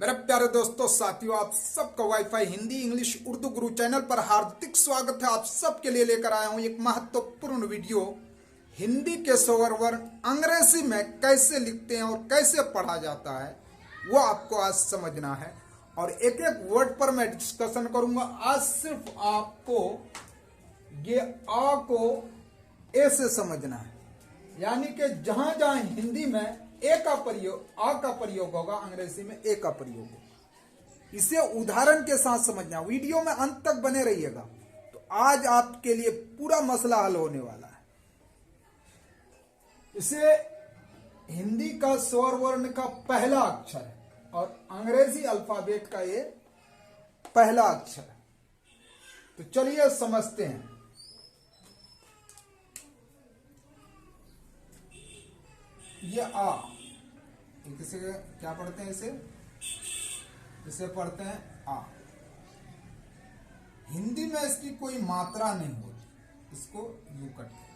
मेरे प्यारे दोस्तों साथियों, आप सबका वाईफाई हिंदी इंग्लिश उर्दू गुरु चैनल पर हार्दिक स्वागत है। आप सबके लिए लेकर आया हूं एक महत्वपूर्ण वीडियो। हिंदी के स्वर वर्ण अंग्रेजी में कैसे लिखते हैं और कैसे पढ़ा जाता है वो आपको आज समझना है और एक एक वर्ड पर मैं डिस्कशन करूंगा। आज सिर्फ आपको ये आ को ए से समझना है, यानी कि जहां जहां हिंदी में ए का प्रयोग आ का प्रयोग होगा, अंग्रेजी में ए का प्रयोग होगा। इसे उदाहरण के साथ समझना। वीडियो में अंत तक बने रहिएगा तो आज आपके लिए पूरा मसला हल होने वाला है। इसे हिंदी का स्वर वर्ण का पहला अक्षर है और अंग्रेजी अल्फाबेट का ये पहला अक्षर है। तो चलिए समझते हैं। ये आ, इसे क्या पढ़ते हैं? इसे पढ़ते हैं आ। हिंदी में इसकी कोई मात्रा नहीं होती, इसको यू करते हैं,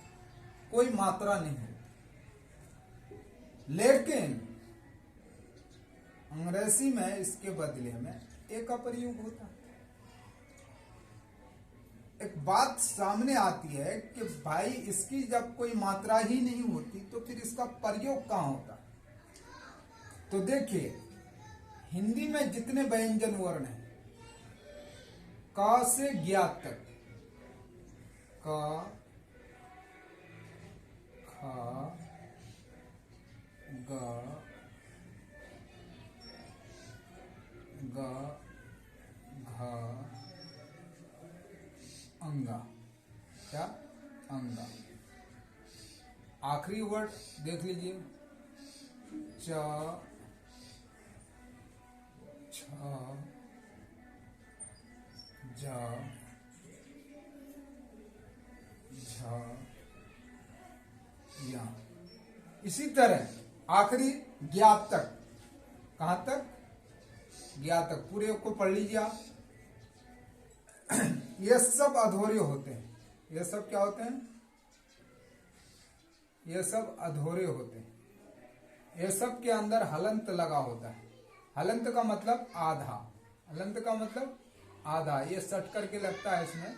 कोई मात्रा नहीं होती। लेकिन अंग्रेजी में इसके बदले में ए का प्रयोग होता है। एक बात सामने आती है कि भाई इसकी जब कोई मात्रा ही नहीं होती तो फिर इसका प्रयोग कहां होता? तो देखिए, हिंदी में जितने व्यंजन वर्ण हैं क से ज्ञ तक, क, ख, ग, घ, अंगा। क्या? अंगा। आखिरी वर्ड देख लीजिए, च, छ, ज, झ, या। इसी तरह आखिरी ज्ञात तक। कहां तक? ज्ञात तक। पूरे को पढ़ लीजिए आप। ये सब अधोरे होते हैं। ये सब क्या होते हैं? ये सब अधोरे होते हैं। ये सब के अंदर हलंत लगा होता है। हलंत का मतलब आधा। हलंत का मतलब आधा। ये सट करके लगता है इसमें,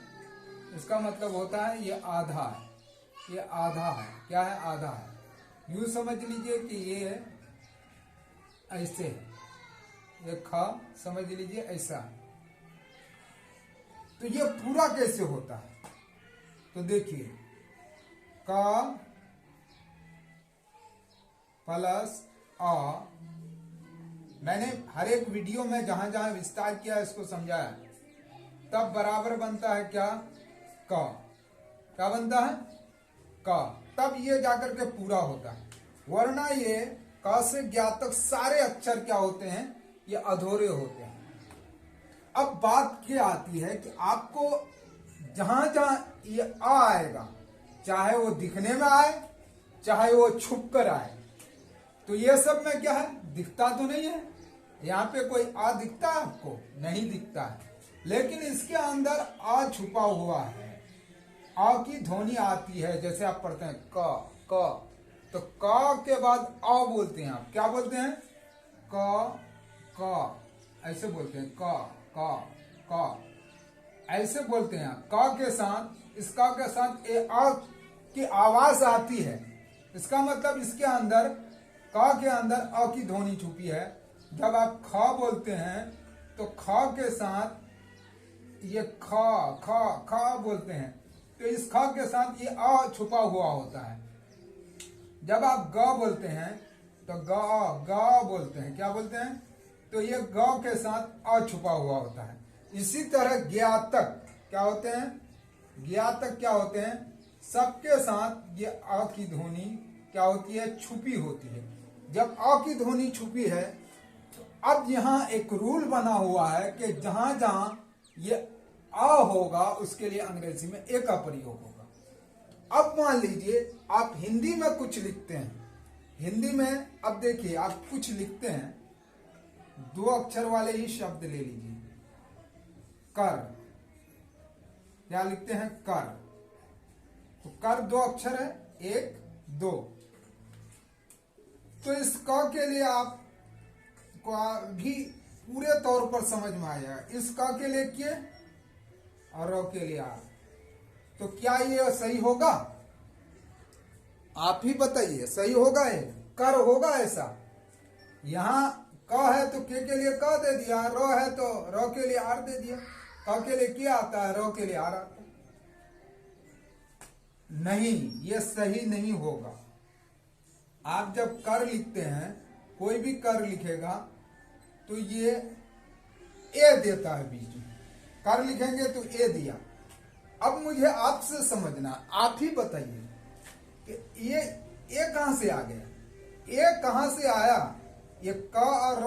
इसका मतलब होता है ये आधा है। ये आधा है। क्या है? आधा है। यूं समझ लीजिए कि ये ऐसे है। ये ख समझ लीजिए ऐसा है। तो ये पूरा कैसे होता है? तो देखिए, क प्लस आ। मैंने हर एक वीडियो में जहां जहां विस्तार किया इसको समझाया। तब बराबर बनता है क्या? क। क्या बनता है? क। तब ये जाकर के पूरा होता है। वरना ये क से ज्ञात तक सारे अक्षर क्या होते हैं? ये अधूरे होते हैं। अब बात क्या आती है कि आपको जहां जहां ये आ आएगा, चाहे वो दिखने में आए चाहे वो छुप कर आए, तो ये सब में क्या है? दिखता तो नहीं है। यहाँ पे कोई आ दिखता है आपको? नहीं दिखता है। लेकिन इसके अंदर आ छुपा हुआ है। आ की ध्वनि आती है। जैसे आप पढ़ते हैं क क, तो क के बाद आ बोलते हैं आप। क्या बोलते हैं? क क ऐसे बोलते हैं। क क क ऐसे बोलते हैं। क के साथ, इस क के साथ ए आ की आवाज आती है। इसका मतलब इसके अंदर, क के अंदर अ की ध्वनि छुपी है। जब आप ख बोलते हैं तो ख के साथ ये ख ख ख बोलते हैं, तो इस ख के साथ ये अ छुपा हुआ होता है। जब आप ग बोलते हैं तो ग ग बोलते हैं। क्या बोलते हैं? तो ये ग के साथ अ छुपा हुआ होता है। इसी तरह ज्ञातक क्या होते हैं? ज्ञातक क्या होते हैं? सबके साथ ये अ की ध्वनि क्या होती है? छुपी होती है। जब अ की ध्वनि छुपी है तो अब यहाँ एक रूल बना हुआ है कि जहां जहां ये अ होगा उसके लिए अंग्रेजी में ए का प्रयोग होगा। अब मान लीजिए आप हिंदी में कुछ लिखते हैं। हिंदी में अब देखिए, आप कुछ लिखते हैं, दो अक्षर वाले ही शब्द ले लीजिए। कर। क्या लिखते हैं? कर। तो कर दो अक्षर है, एक दो। तो इस क के लिए आप को भी पूरे तौर पर समझ में आ जाएगा। इस क के लिए के और र के लिए आर। तो क्या ये सही होगा? आप ही बताइए, सही होगा? ये कर होगा ऐसा? यहां क है तो के लिए क दे दिया, र है तो र के लिए आर दे दिया, क के लिए क्या आता है, र के लिए आर आता है। नहीं, ये सही नहीं होगा। आप जब कर लिखते हैं, कोई भी कर लिखेगा तो ये ए देता है बीच में। कर लिखेंगे तो ए दिया। अब मुझे आपसे समझना, आप ही बताइए कि ये ए कहां से आ गया? ए कहां से आया? ये क और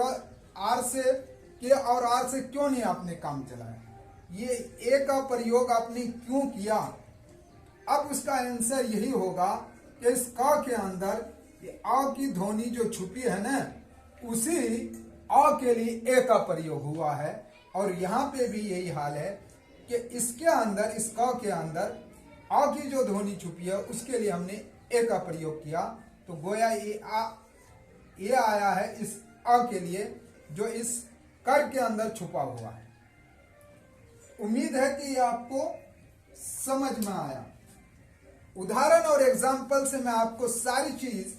आर से, के और आर से क्यों नहीं आपने काम चलाया? ये ए का प्रयोग आपने क्यों किया? अब उसका आंसर यही होगा कि इस क के अंदर ये आ की ध्वनि जो छुपी है ना, उसी आ के लिए ए का प्रयोग हुआ है। और यहाँ पे भी यही हाल है कि इसके अंदर, इस क के अंदर आ की जो ध्वनि छुपी है उसके लिए हमने ए का प्रयोग किया। तो गोया ये आया है इस अ के लिए जो इस कर के अंदर छुपा हुआ है। उम्मीद है कि ये आपको समझ में आया। उदाहरण और एग्जाम्पल से मैं आपको सारी चीज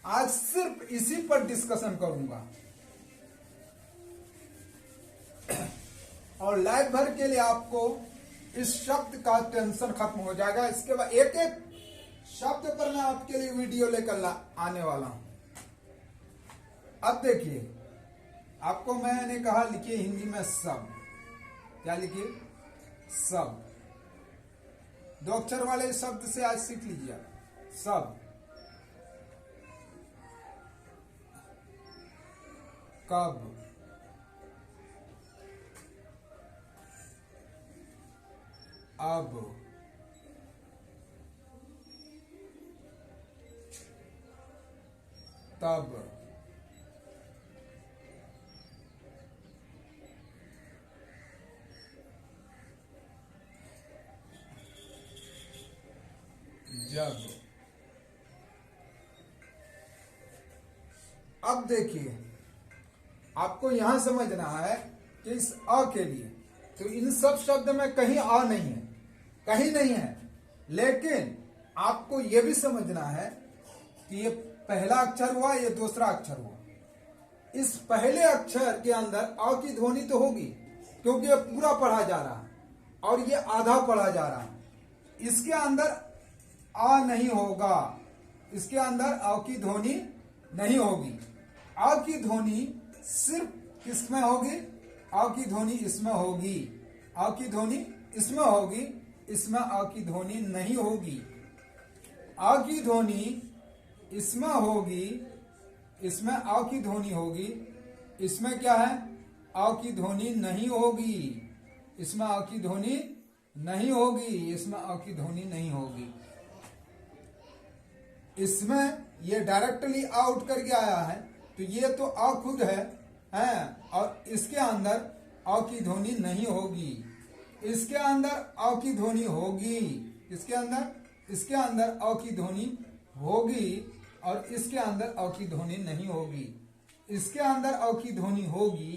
आज सिर्फ इसी पर डिस्कशन करूंगा। और लाइफ भर के लिए आपको इस शब्द का टेंशन खत्म हो जाएगा। इसके बाद एक एक शब्द पर मैं आपके लिए वीडियो लेकर आने वाला हूं। अब देखिए, आपको मैंने कहा लिखिए हिंदी में सब। क्या लिखिए? सब। दो अक्षर वाले शब्द से आज सीख लीजिए। सब, कब, अब, तब, जब। अब देखिए, आपको यहां समझना है कि इस अ के लिए तो इन सब शब्द में कहीं अ नहीं है, कहीं नहीं है। लेकिन आपको यह भी समझना है कि ये पहला अक्षर हुआ, ये दूसरा अक्षर हुआ। इस पहले अक्षर के अंदर अ की ध्वनि तो होगी क्योंकि ये पूरा पढ़ा जा रहा है और ये आधा पढ़ा जा रहा है। इसके अंदर आ नहीं होगा, इसके अंदर अ की ध्वनि नहीं होगी। अ की ध्वनि सिर्फ किसमें होगी? अ की ध्वनि इसमें होगी, अ की ध्वनि इसमें होगी, इसमें अ की ध्वनि नहीं होगी। अ की ध्वनि इसमें होगी, इसमें अ की ध्वनि होगी, इसमें क्या है? अ की ध्वनि नहीं होगी, इसमें अ की ध्वनि नहीं होगी, इसमें अ की ध्वनि नहीं होगी। इसमें ये डायरेक्टली आउट करके आया है तो ये तो अ खुद है, और इसके अंदर अ की ध्वनि नहीं होगी। इसके अंदर अ की ध्वनि होगी, इसके अंदर अ की ध्वनि होगी और इसके अंदर अ की ध्वनि नहीं होगी। इसके अंदर अ की ध्वनि होगी,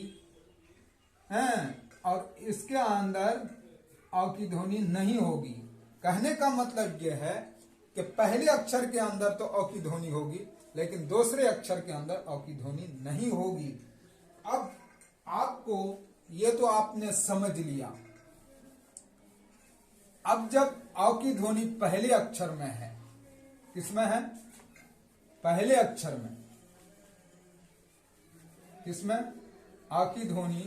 और इसके अंदर अ की ध्वनि नहीं होगी। कहने का मतलब यह है कि पहले अक्षर के अंदर तो अ की ध्वनि होगी लेकिन दूसरे अक्षर के अंदर अ की ध्वनि नहीं होगी। अब आपको ये तो आपने समझ लिया। अब जब अ की ध्वनि पहले अक्षर में है, किसमें है? पहले अक्षर में। किसमें? अ की ध्वनि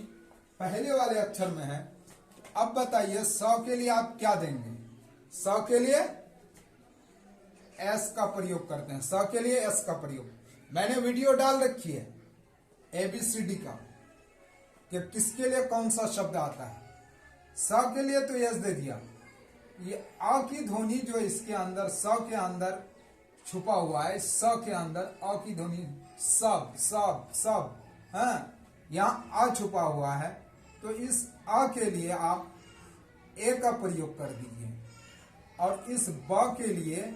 पहले वाले अक्षर में है। अब बताइए स के लिए आप क्या देंगे? स के लिए एस का प्रयोग करते हैं। स के लिए एस का प्रयोग मैंने वीडियो डाल रखी है ABCD का कि किसके लिए कौन सा शब्द आता है। स के लिए तो एस दे दिया। ये अ की ध्वनि जो इसके अंदर स के अंदर छुपा हुआ है, स के अंदर अ की ध्वनि सब सब सब, यहाँ अ छुपा हुआ है तो इस अ के लिए आप ए का प्रयोग कर दीजिए और इस ब के लिए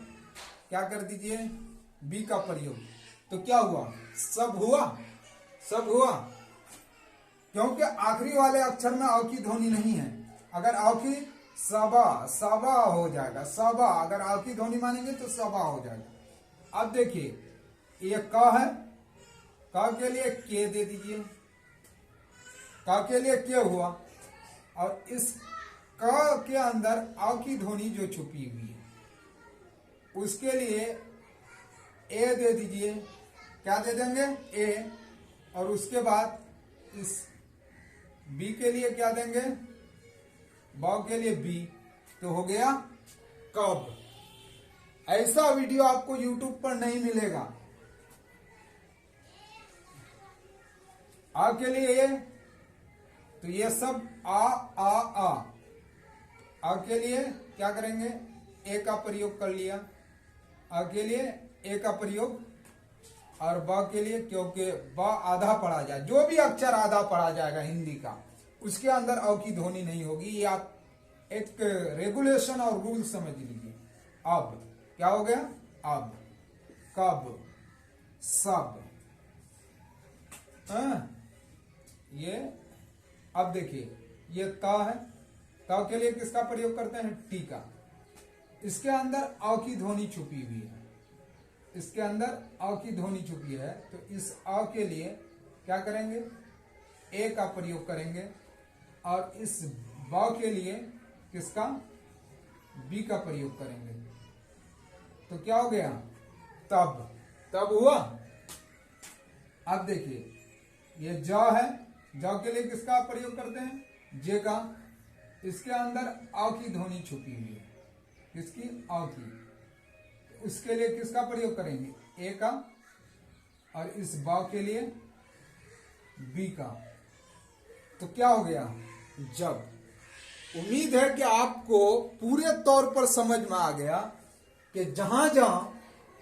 क्या कर दीजिए? बी का प्रयोग। तो क्या हुआ? सब हुआ, सब हुआ। क्योंकि आखिरी वाले अक्षर में अ की ध्वनि नहीं है। अगर अ की सबा सबा हो जाएगा, सबा, अगर अ की ध्वनि मानेंगे तो सबा हो जाएगा। अब देखिए ये क है, क के लिए के दे दीजिए, क के लिए के हुआ, और इस क के अंदर अ की ध्वनि जो छुपी हुई है उसके लिए ए दे दीजिए। क्या दे देंगे? ए। और उसके बाद इस बी के लिए क्या देंगे? ब के लिए बी। तो हो गया कब। ऐसा वीडियो आपको YouTube पर नहीं मिलेगा। आ के लिए ए, तो ये सब आ के लिए क्या करेंगे? ए का प्रयोग कर लिया, आ के लिए ए का प्रयोग, और ब के लिए, क्योंकि ब आधा पढ़ा जाए, जो भी अक्षर आधा पढ़ा जाएगा हिंदी का उसके अंदर अ की ध्वनि नहीं होगी। ये आप एक रेगुलेशन और रूल समझ लीजिए। अब क्या हो गया? अब, कब, सब, ये। अब देखिए ये त है, त के लिए किसका प्रयोग करते हैं? टी का। इसके अंदर अ की ध्वनि छुपी हुई है, इसके अंदर अ की ध्वनि छुपी है, तो इस अ के लिए क्या करेंगे? ए का प्रयोग करेंगे, और इस ब के लिए किसका? बी का प्रयोग करेंगे। तो क्या हो गया? तब। तब हुआ। अब देखिए ये ज है, ज के लिए किसका प्रयोग करते हैं? जे का। इसके अंदर अ की ध्वनि छुपी हुई है, किसकी? अ की। उसके लिए किसका प्रयोग करेंगे? ए का। और इस ब के लिए बी का। तो क्या हो गया? जब। उम्मीद है कि आपको पूरे तौर पर समझ में आ गया कि जहां जहां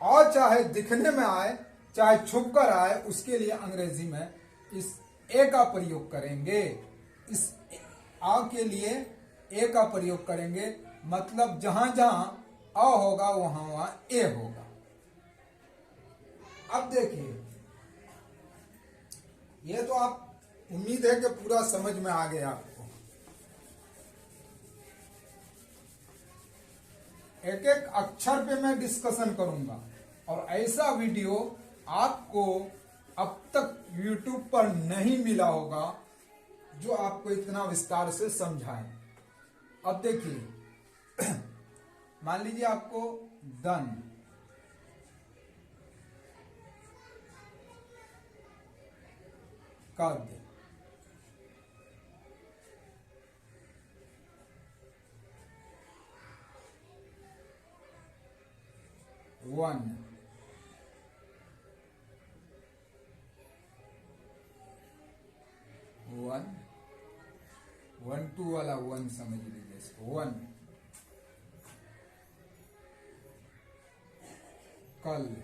और चाहे दिखने में आए चाहे छुप कर आए उसके लिए अंग्रेजी में इस ए का प्रयोग करेंगे। इस आ के लिए ए का प्रयोग करेंगे, मतलब जहां जहां अ होगा वहां वहां ए होगा। अब देखिए ये तो आप, उम्मीद है कि पूरा समझ में आ गया आपको। एक एक अक्षर पे मैं डिस्कशन करूंगा, और ऐसा वीडियो आपको अब तक YouTube पर नहीं मिला होगा जो आपको इतना विस्तार से समझाए। अब देखिए मान लीजिए आपको दन, कद, वन, वन, 1 2 वाला वन समझ लीजिए इसको, वन। कल,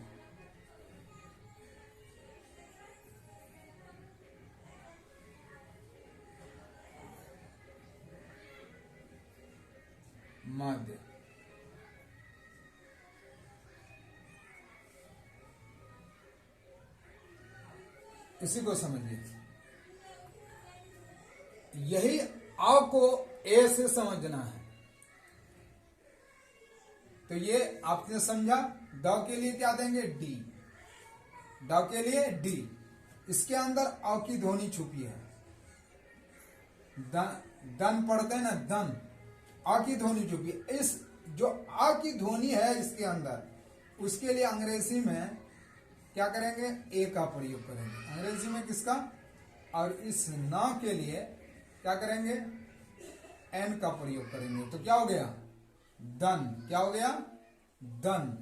मद, इसी को समझिए। यही आ को ए से समझना है। तो ये आपने समझा। द के लिए क्या देंगे? डी। द के लिए डी। इसके अंदर अ की ध्वनि छुपी है। दन पढ़ते हैं ना, दन, आ की ध्वनि छुपी है। इस जो आ की ध्वनि है इसके अंदर, उसके लिए अंग्रेजी में क्या करेंगे? ए का प्रयोग करेंगे अंग्रेजी में, किसका? और इस ना के लिए क्या करेंगे? एन का प्रयोग करेंगे। तो क्या हो गया? दन। क्या हो गया? दन।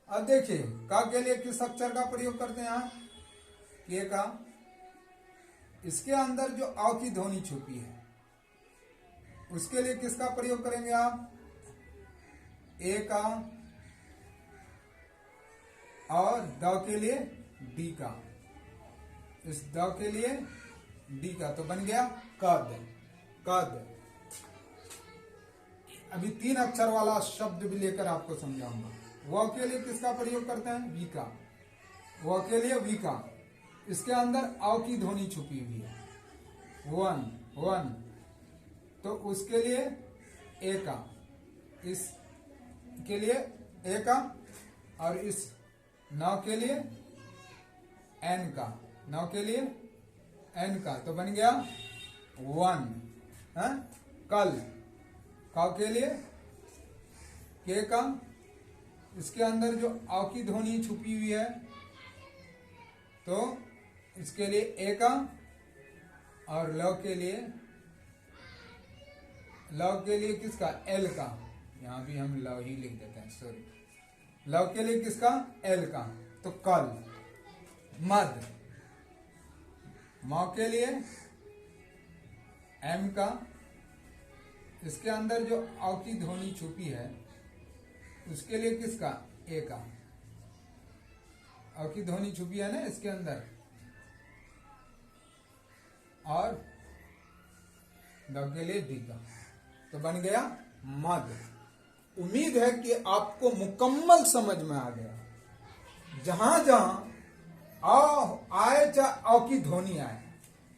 अब देखिए का के लिए किस अक्षर का प्रयोग करते हैं? यहां के का। इसके अंदर जो अ की ध्वनि छुपी है उसके लिए किसका प्रयोग करेंगे आप? ए का। और द के लिए डी का। इस द के लिए डी का, तो बन गया कद। कद। अभी 3 अक्षर वाला शब्द भी लेकर आपको समझाऊंगा। वह के लिए किसका प्रयोग करते हैं? वी का। वह के लिए वी का। इसके अंदर अ की ध्वनि छुपी हुई है, वन वन, तो उसके लिए ए का, इस के लिए ए का, और इस 9 के लिए एन का, 9 के लिए एन का, तो बन गया 1 है। कल क के लिए के का, इसके अंदर जो अ की ध्वनि छुपी हुई है तो इसके लिए ए का, और ल के लिए किसका, एल का, यहां भी हम ल ही लिख देते हैं, सॉरी, ल के लिए किसका, एल का, तो कल। मद, म के लिए एम का, इसके अंदर जो अ की ध्वनि छुपी है उसके लिए किसका, ए का, अ की ध्वनि छुपी है ना इसके अंदर, और द के लिए डी का, तो बन गया मद। उम्मीद है कि आपको मुकम्मल समझ में आ गया। जहां जहां आ आए, चाहे अ की ध्वनि आए,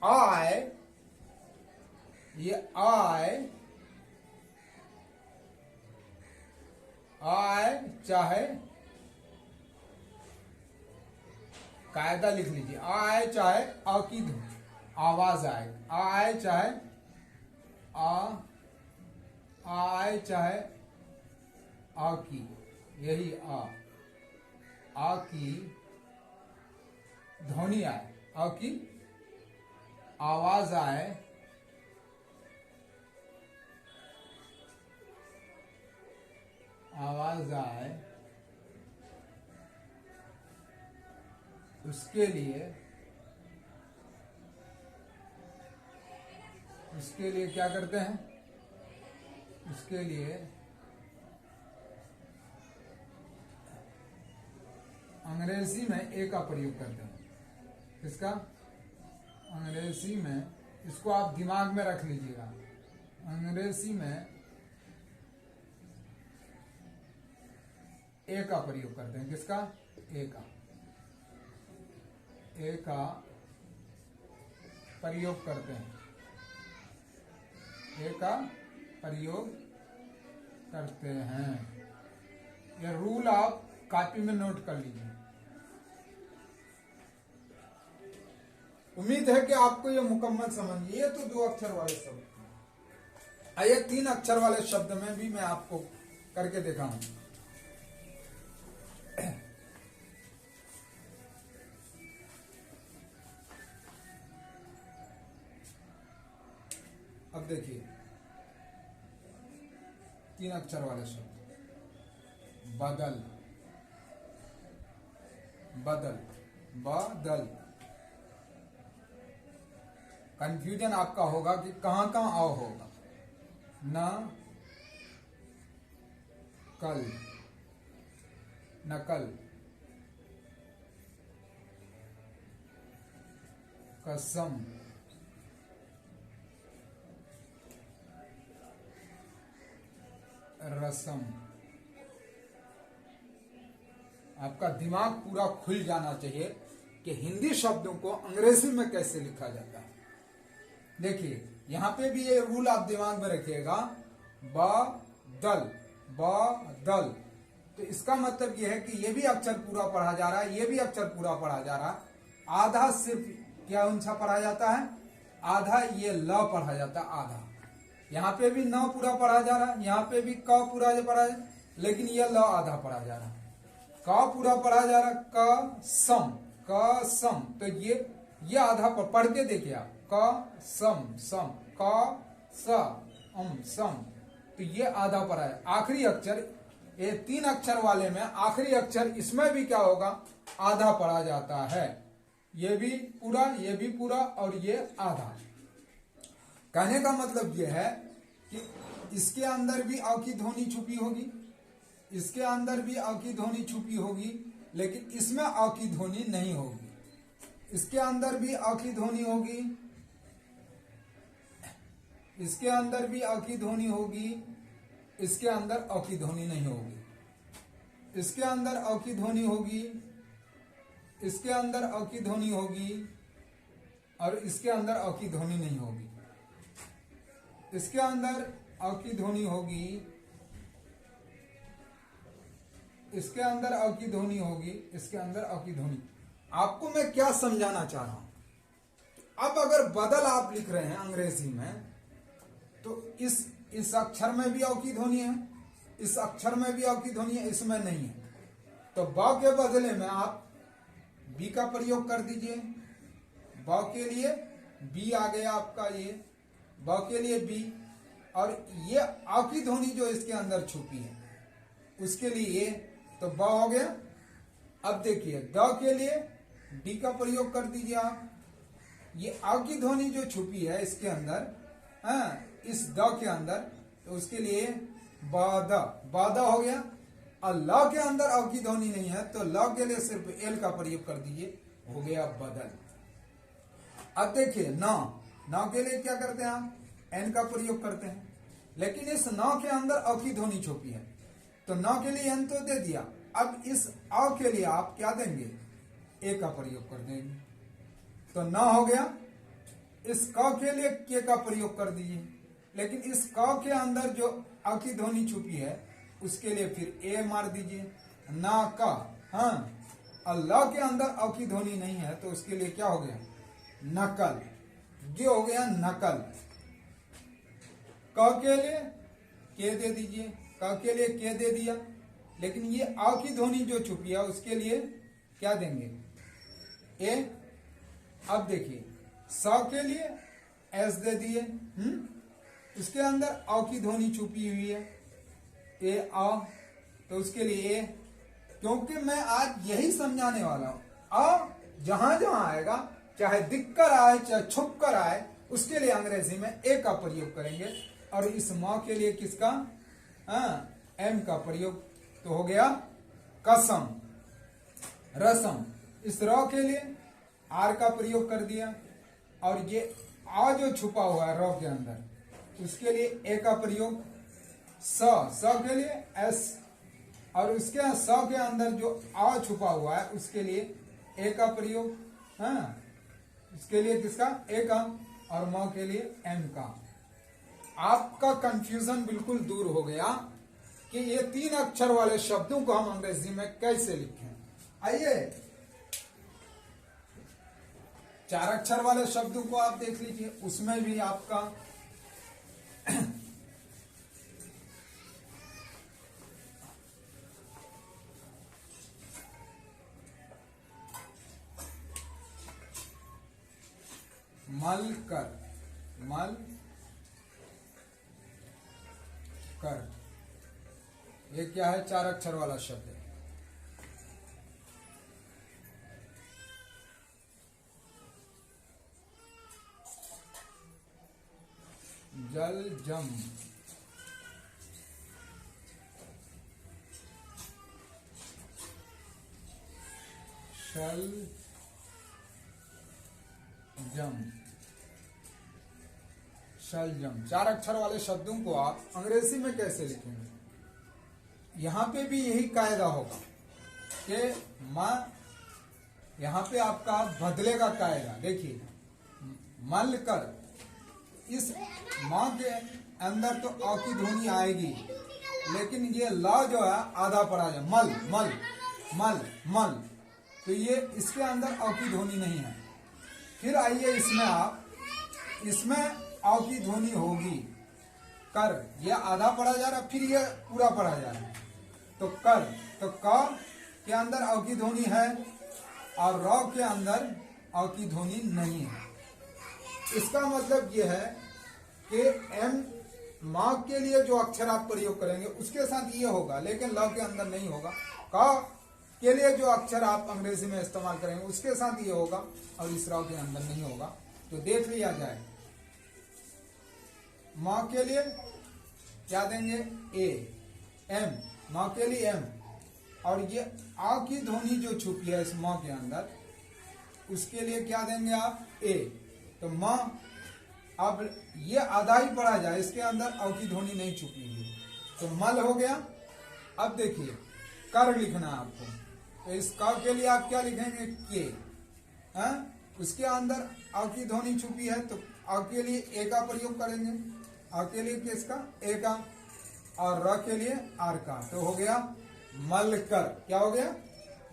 आए, ये आए, आए, चाहे कायदा लिख लीजिए, आए चाहे अ की आवाज आए, आए चाहे आए चाहे आ की, यही आ की ध्वनि आए, आ की आवाज आए, आवाज आए, उसके लिए क्या करते हैं, उसके लिए अंग्रेजी में ए का प्रयोग करते हैं। किसका, अंग्रेजी में, इसको आप दिमाग में रख लीजिएगा, अंग्रेजी में ए का प्रयोग करते हैं। किसका, ए का, ए का प्रयोग करते हैं, ए का प्रयोग करते हैं। यह रूल आप कॉपी में नोट कर लीजिए। उम्मीद है कि आपको यह मुकम्मल समझ, ये तो 2 अक्षर वाले शब्द, आइए 3 अक्षर वाले शब्द में भी मैं आपको करके दिखाऊं। अब देखिए 3 अक्षर वाले शब्द, बदल, बदल, बदल। कंफ्यूजन आपका होगा कि कहां कहां आओ होगा, न कल, नकल, कसम, रसम। आपका दिमाग पूरा खुल जाना चाहिए कि हिंदी शब्दों को अंग्रेजी में कैसे लिखा जाता है। देखिए यहां पे भी ये रूल आप दिमाग में रखिएगा, बदल, बदल, तो इसका मतलब ये है कि ये भी अक्षर पूरा पढ़ा जा रहा है, ये भी अक्षर पूरा पढ़ा जा रहा है। आधा सिर्फ क्या उनसा पढ़ा जाता है, आधा ये ल पढ़ा जाता है, आधा। यहाँ पे भी न पूरा पढ़ा जा रहा है, यहाँ पे भी क पूरा पढ़ा जा, लेकिन यह ल आधा पढ़ा जा रहा है। क पूरा पढ़ा जा रहा है, क सम, क सम, तो ये आधा पढ़ के देखिए आप, क सम, सम, क स सम, तो ये आधा पढ़ा है। आखिरी अक्षर, ये 3 अक्षर वाले में आखिरी अक्षर इसमें भी क्या होगा, आधा पढ़ा जाता है। ये भी पूरा, ये भी पूरा, और ये आधा। कहने का मतलब यह है कि इसके अंदर भी अ की ध्वनि छुपी होगी, इसके अंदर भी अ की ध्वनि छुपी होगी, लेकिन इसमें अ की ध्वनि नहीं होगी। इसके अंदर भी अ की ध्वनि होगी, इसके अंदर भी अ की ध्वनि होगी, इसके अंदर अ की ध्वनि नहीं होगी। इसके अंदर अ की ध्वनि होगी, इसके अंदर अ की ध्वनि होगी, और इसके अंदर अ की ध्वनि नहीं होगी। इसके अंदर अ की ध्वनि होगी, इसके अंदर अ की ध्वनि होगी, इसके अंदर अ की ध्वनि। आपको मैं क्या समझाना चाह रहा हूं, अब अगर बदल आप लिख रहे हैं अंग्रेजी में, तो इस अक्षर में भी अ की ध्वनि है, इस अक्षर में भी अ की ध्वनि है, इसमें नहीं है। तो ब के बदले में आप बी का प्रयोग कर दीजिए। ब के लिए बी आ गया आपका, ये ब के लिए बी, और ये अ की ध्वनि जो इसके अंदर छुपी है उसके लिए ये, तो ब हो गया। अब देखिए द के लिए डी का प्रयोग कर दीजिए आप। ये अ की ध्वनि जो छुपी है इसके अंदर, इस द के अंदर, तो उसके लिए बाद, बाद हो गया। और ल के अंदर अ की ध्वनि नहीं है, तो ल के लिए सिर्फ एल का प्रयोग कर दीजिए, हो गया बदल। अब देखिए न के लिए क्या करते हैं हम, एन का प्रयोग करते हैं, लेकिन इस न के अंदर अ की ध्वनि छुपी है, तो न के लिए एन तो दे दिया। अब इस अ के लिए आप क्या देंगे, ए का प्रयोग कर देंगे, तो न हो गया। इस क के लिए के का प्रयोग कर दीजिए, लेकिन इस क के अंदर जो अ की ध्वनि छुपी है उसके लिए फिर ए मार दीजिए, ना का। हाँ, अल्लाह के अंदर अ की ध्वनि नहीं है, तो उसके लिए क्या हो गया, नकल। ये हो गया नकल। क के लिए के दे दीजिए, क के लिए के दे दिया, लेकिन ये अ की ध्वनि जो छुपी है उसके लिए क्या देंगे, ए। अब देखिए स के लिए एस दे दिए, इसके अंदर अ की ध्वनि छुपी हुई है, ए आ, तो उसके लिए ए। क्योंकि मैं आज यही समझाने वाला हूं, अ जहां जहां आएगा, चाहे दिख कर आए चाहे छुप कर आए, उसके लिए अंग्रेजी में ए का प्रयोग करेंगे। और इस म के लिए किसका, एम का प्रयोग, तो हो गया कसम, रसम। इस र के लिए आर का प्रयोग कर दिया, और ये आ जो छुपा हुआ है र के अंदर, उसके लिए ए का प्रयोग। स के लिए एस, और उसके स के अंदर जो आ छुपा हुआ है उसके लिए ए का प्रयोग, इसके लिए किसका, ए का, और म के लिए एम का। आपका कंफ्यूजन बिल्कुल दूर हो गया कि ये 3 अक्षर वाले शब्दों को हम अंग्रेजी में कैसे लिखें। आइए 4 अक्षर वाले शब्दों को आप देख लीजिए, उसमें भी आपका मल कर, मल कर, ये क्या है, 4 अक्षर वाला शब्द है। जल जम, शल जम, शलजम। 4 अक्षर वाले शब्दों को आप अंग्रेजी में कैसे लिखेंगे, यहां पे भी यही कायदा होगा कि मां, यहां पे आपका बदले का कायदा। देखिए मल कर, इस मां के अंदर तो अ की ध्वनि आएगी, लेकिन ये ला जो है आधा पड़ा जाए, मल मल मल मल, तो ये इसके अंदर अ की ध्वनि नहीं है। फिर आइए इसमें आप, इसमें अ की ध्वनि होगी, कर, ये आधा पढ़ा जा रहा, फिर ये पूरा पढ़ा जा रहा है, तो कर, तो क के अंदर अ की ध्वनि है, और र के अंदर अ की ध्वनि नहीं है। इसका मतलब ये है कि एम मां के लिए जो अक्षर आप प्रयोग करेंगे उसके साथ ये होगा, लेकिन ल के अंदर नहीं होगा। क के लिए जो अक्षर आप अंग्रेजी में इस्तेमाल करेंगे उसके साथ ये होगा, और इस र के अंदर नहीं होगा। तो देख लिया जाए, मां के लिए क्या देंगे, ए, एम, मां के लिए एम, और ये आ की ध्वनि जो छुपी है इस मां के अंदर, उसके लिए क्या देंगे आप, ए। तो मां, अब ये आधा ही पढ़ा जाए, इसके अंदर अ की ध्वनि नहीं छुपी हुई, तो मल हो गया। अब देखिए कर लिखना है आपको, तो इस क के लिए आप क्या लिखेंगे, के, उसके अंदर अ की ध्वनि छुपी है, तो अ के लिए ए का प्रयोग करेंगे। अ के लिए किसका? ए का। और र के लिए आर का। तो हो गया मलकर। क्या हो गया?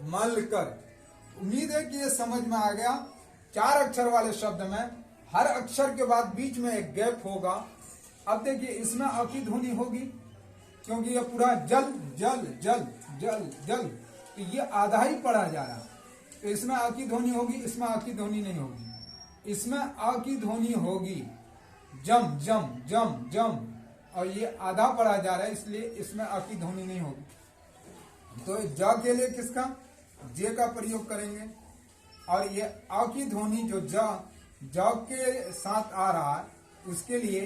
मलकर। उम्मीद है कि ये समझ में आ गया। 4 अक्षर वाले शब्द में हर अक्षर के बाद बीच में एक गैप होगा। अब देखिए इसमें अ की ध्वनि होगी, क्योंकि ये पूरा जल जल जल जल जल, तो ये आधा ही पढ़ा जा रहा। तो इसमें अ की ध्वनि होगी, इसमें अ की ध्वनि नहीं होगी। इसमें अ की ध्वनि होगी जम जम जम जम, और ये आधा पढ़ा जा रहा है, इसलिए इसमें अ की ध्वनि नहीं होगी। तो ज के लिए किसका? जे का प्रयोग करेंगे। और ये अ की ध्वनि जो ज के साथ आ रहा है, उसके लिए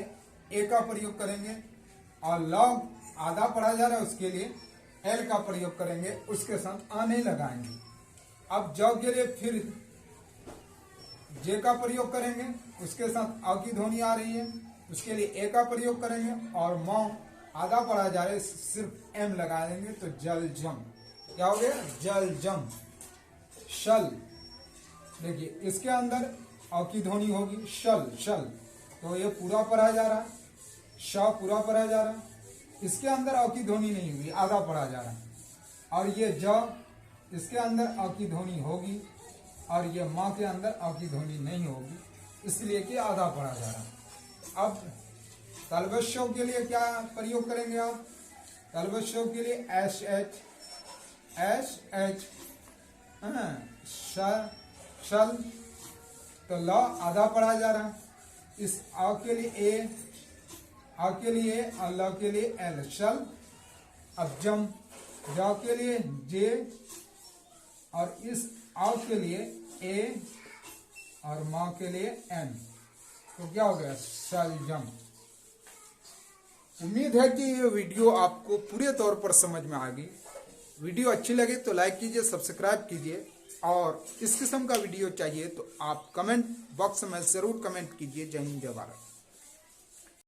ए का प्रयोग करेंगे। और ल आधा पढ़ा जा रहा है, उसके लिए एल का प्रयोग करेंगे, उसके साथ आ नहीं लगाएंगे। अब ज के लिए फिर जे का प्रयोग करेंगे, उसके साथ अ की ध्वनि आ रही है, उसके लिए ए का प्रयोग करेंगे। और म आधा पढ़ा जा रहा है, सिर्फ एम लगा देंगे, तो जल जम। क्या हो गया? जल जम। शल, देखिए इसके अंदर अ की ध्वनि होगी, शल शल, तो ये पूरा पढ़ा जा रहा है, श पूरा पढ़ा जा रहा है। इसके अंदर अ की ध्वनि नहीं होगी, आधा पढ़ा जा रहा है। और ये ज, इसके अंदर अ की ध्वनि होगी, और ये माँ के अंदर अ की ध्वनि नहीं होगी, इसलिए कि आधा पढ़ा जा रहा है। अब तलवस्यों के लिए क्या प्रयोग करेंगे आप? तलवस्यों के लिए एस एच शल, तो ल आधा पढ़ा जा रहा है। इस अ के लिए ए, अ के लिए और ल के लिए एल, शल। अब जम, ज के लिए जे, और इस अ के लिए ए, और माँ के लिए एन, तो क्या हो गया? शलजम। उम्मीद है कि ये वीडियो आपको पूरे तौर पर समझ में आ गई। वीडियो अच्छी लगे तो लाइक कीजिए, सब्सक्राइब कीजिए, और इस किस्म का वीडियो चाहिए तो आप कमेंट बॉक्स में जरूर कमेंट कीजिए। जय हिंद, जय भारत।